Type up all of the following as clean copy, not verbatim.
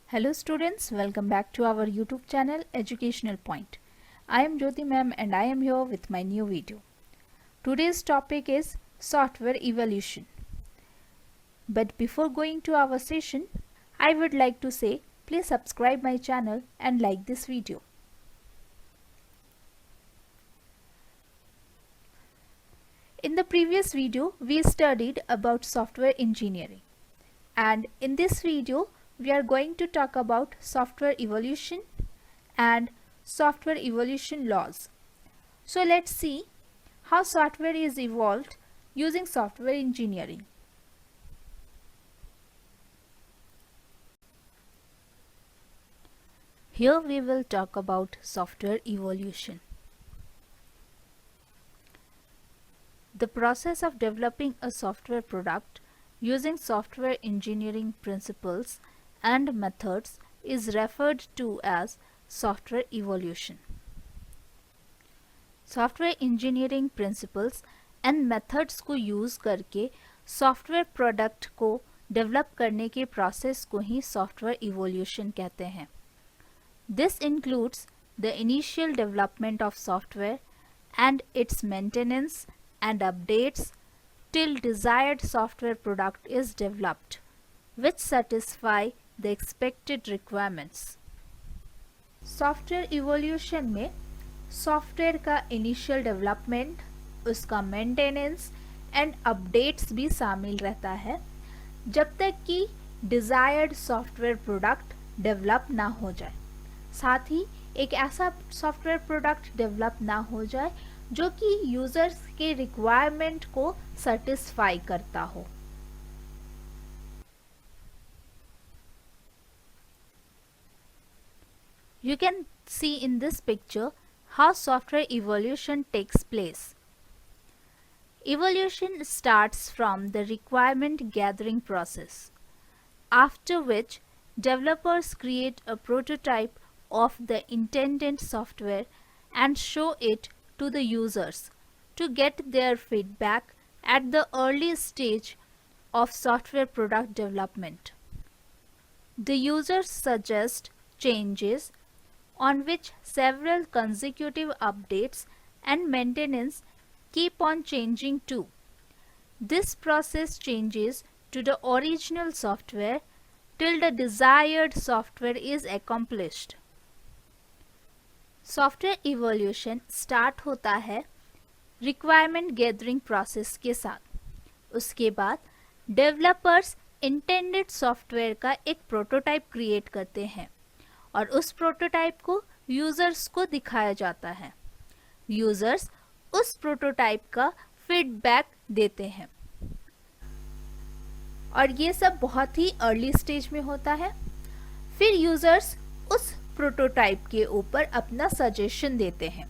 Hello students, welcome back to our YouTube channel Educational Point. I am Jyoti ma'am and I am here with my new video. Today's topic is software evolution. But before going to our session, I would like to say please subscribe my channel and like this video. In the previous video, we studied about software engineering. And in this video, we are going to talk about software evolution and software evolution laws. So let's see how software is evolved using software engineering. Here we will talk about software evolution. The process of developing a software product using software engineering principles and methods is referred to as software evolution. Software engineering principles and methods को use करके software product को develop करने के process को ही software evolution कहते हैं. This includes the initial development of software and its maintenance and updates till desired software product is developed, which satisfy the expected requirements. Software evolution में software का initial development, उसका maintenance and updates भी शामिल रहता है जब तक कि डिज़ायर्ड सॉफ्टवेयर प्रोडक्ट डेवलप ना हो जाए. साथ ही एक ऐसा सॉफ्टवेयर प्रोडक्ट डेवलप ना हो जाए जो कि यूज़र्स के रिक्वायरमेंट को सेटिस्फाई करता हो. You can see in this picture how software evolution takes place. Evolution starts from the requirement gathering process, after which developers create a prototype of the intended software and show it to the users to get their feedback at the early stage of software product development. The users suggest changes on which several consecutive updates and maintenance keep on changing too. This process changes to the original software till the desired software is accomplished. Software evolution start होता है requirement gathering process के साथ. उसके बाद developers intended software का एक prototype create करते हैं और उस प्रोटोटाइप को यूज़र्स को दिखाया जाता है. यूज़र्स उस प्रोटोटाइप का फीडबैक देते हैं और ये सब बहुत ही अर्ली स्टेज में होता है. फिर यूज़र्स उस प्रोटोटाइप के ऊपर अपना सजेशन देते हैं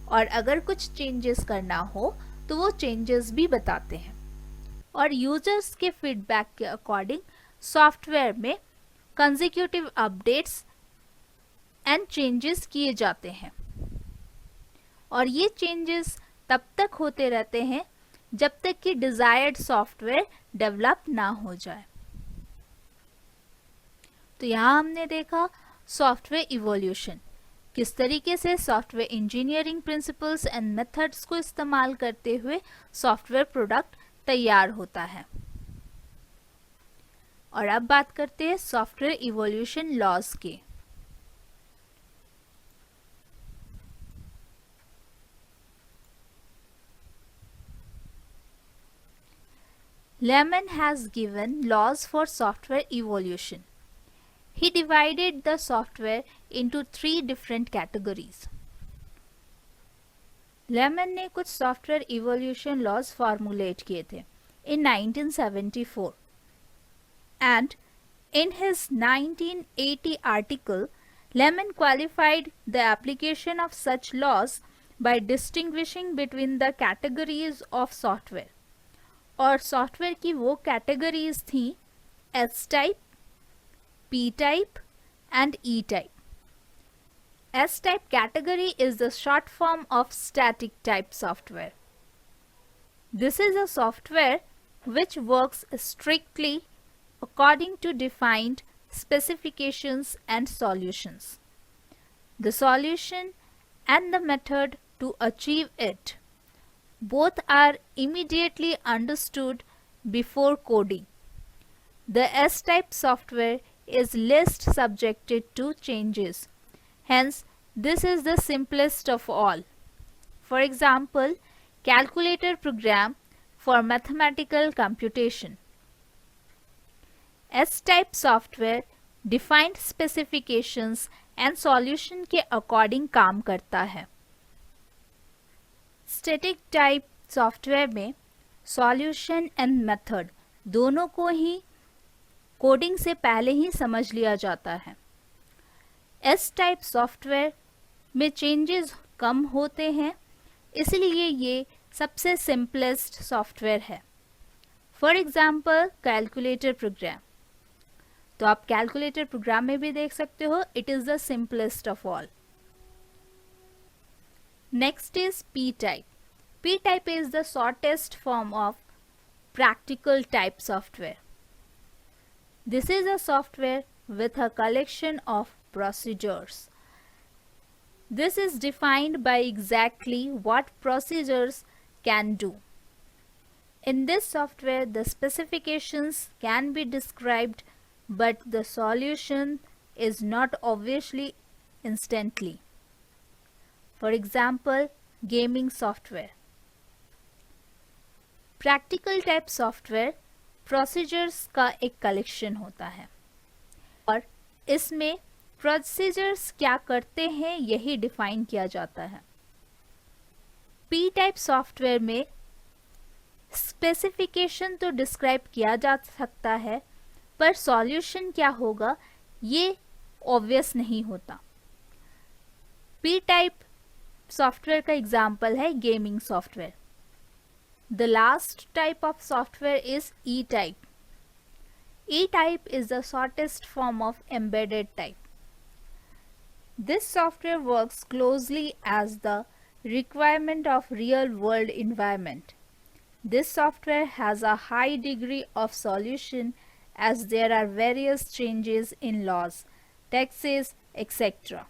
और अगर कुछ चेंजेस करना हो तो वो चेंजेस भी बताते हैं और यूज़र्स के फीडबैक के अकॉर्डिंग सॉफ्टवेयर में कंसेक्यूटिव अपडेट्स एंड चेंजेस किए जाते हैं और ये चेंजेस तब तक होते रहते हैं जब तक कि डिज़ायर्ड सॉफ्टवेयर डेवलप ना हो जाए. तो यहाँ हमने देखा सॉफ्टवेयर इवोल्यूशन, किस तरीके से software engineering principles and methods को इस्तेमाल करते हुए सॉफ्टवेयर प्रोडक्ट तैयार होता है. और अब बात करते हैं सॉफ्टवेयर इवोल्यूशन लॉज के. Lemon has given laws for software evolution. He divided the software into 3 different categories. Lemon ने कुछ सॉफ्टवेयर इवोल्यूशन लॉज फॉर्मुलेट किए थे in 1974 and in his 1980 article, Lemon qualified the application of such laws by distinguishing between the categories of software. और software की वो categories थी S type, P type and E type. S type category is the short form of static type software. This is a software which works strictly according to defined specifications and solutions. The solution and the method to achieve it both are immediately understood before coding. The S-type software is least subjected to changes. Hence, this is the simplest of all. For example, calculator program for mathematical computation. S-type software defined specifications and solution के according काम करता है. Static type software में solution and method दोनों को ही coding से पहले ही समझ लिया जाता है. एस टाइप सॉफ्टवेयर में चेंजेस कम होते हैं, इसलिए ये सबसे सिंपलेस्ट सॉफ्टवेयर है. For example calculator program. तो आप कैलकुलेटर प्रोग्राम में भी देख सकते हो, it is the simplest of all. Next is P type. P type is the shortest form of practical type software. This is a software with a collection of procedures. This is defined by exactly what procedures can do. In this software, the specifications can be described, but the solution is not obviously instantly. For example, gaming software. Practical type software procedures का एक collection होता है और इसमें procedures क्या करते हैं यही डिफाइन किया जाता है. पी टाइप सॉफ्टवेयर में स्पेसिफिकेशन तो डिस्क्राइब किया जा सकता है, पर सॉल्यूशन क्या होगा ये ऑब्वियस नहीं होता. पी टाइप सॉफ्टवेयर का एग्जाम्पल है gaming software. The last type of software is E-type. E-type is the shortest form of embedded type. This software works closely as the requirement of real-world environment. This software has a high degree of solution as there are various changes in laws, taxes, etc.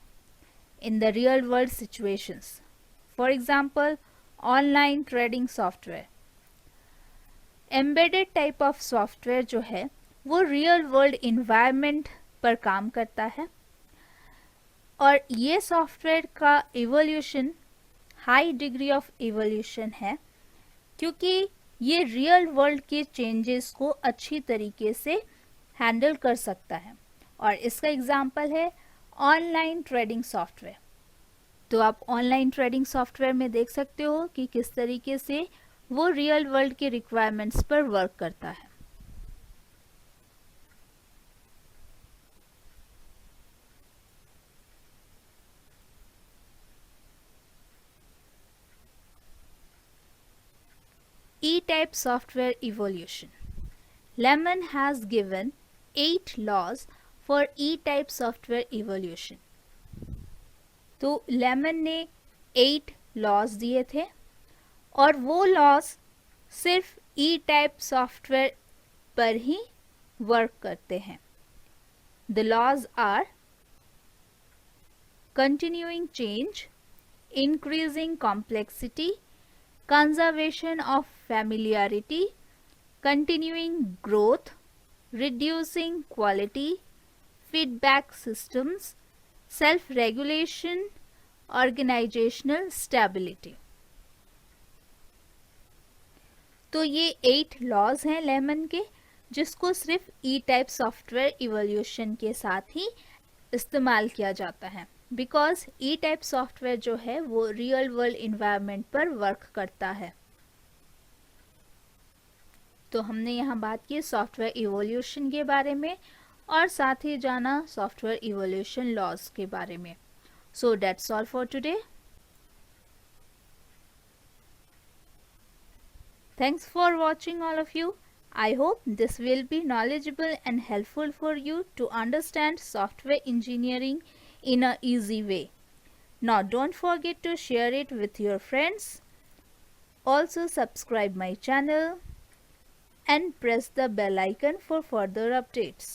in the real-world situations. For example, online trading software. Embedded type of software जो है वो real world environment पर काम करता है और ये software का evolution high degree of evolution है क्योंकि ये रियल वर्ल्ड के चेंजेस को अच्छी तरीके से हैंडल कर सकता है और इसका एग्जांपल है ऑनलाइन ट्रेडिंग सॉफ्टवेयर. तो आप ऑनलाइन ट्रेडिंग सॉफ्टवेयर में देख सकते हो कि किस तरीके से वो रियल वर्ल्ड के रिक्वायरमेंट्स पर वर्क करता है. E-type software evolution. Lemon has given 8 laws for E-type software evolution. तो लेमन ने 8 लॉज दिए थे और वो लॉज सिर्फ ई टाइप सॉफ्टवेयर पर ही वर्क करते हैं. The laws are continuing change, increasing complexity, conservation of familiarity, continuing growth, reducing quality, feedback systems, self-regulation, organizational stability. तो ये 8 लॉज हैं लेमन के जिसको सिर्फ ई टाइप सॉफ्टवेयर इवोल्यूशन के साथ ही इस्तेमाल किया जाता है बिकॉज ई टाइप सॉफ्टवेयर जो है वो रियल वर्ल्ड इन्वायरमेंट पर वर्क करता है. तो हमने यहाँ बात की सॉफ्टवेयर इवोल्यूशन के बारे में और साथ ही जाना सॉफ्टवेयर इवोल्यूशन लॉज के बारे में. So that's all for today. Thanks for watching all of you. I hope this will be knowledgeable and helpful for you to understand software engineering in a easy way. Now don't forget to share it with your friends. Also subscribe my channel and press the bell icon for further updates.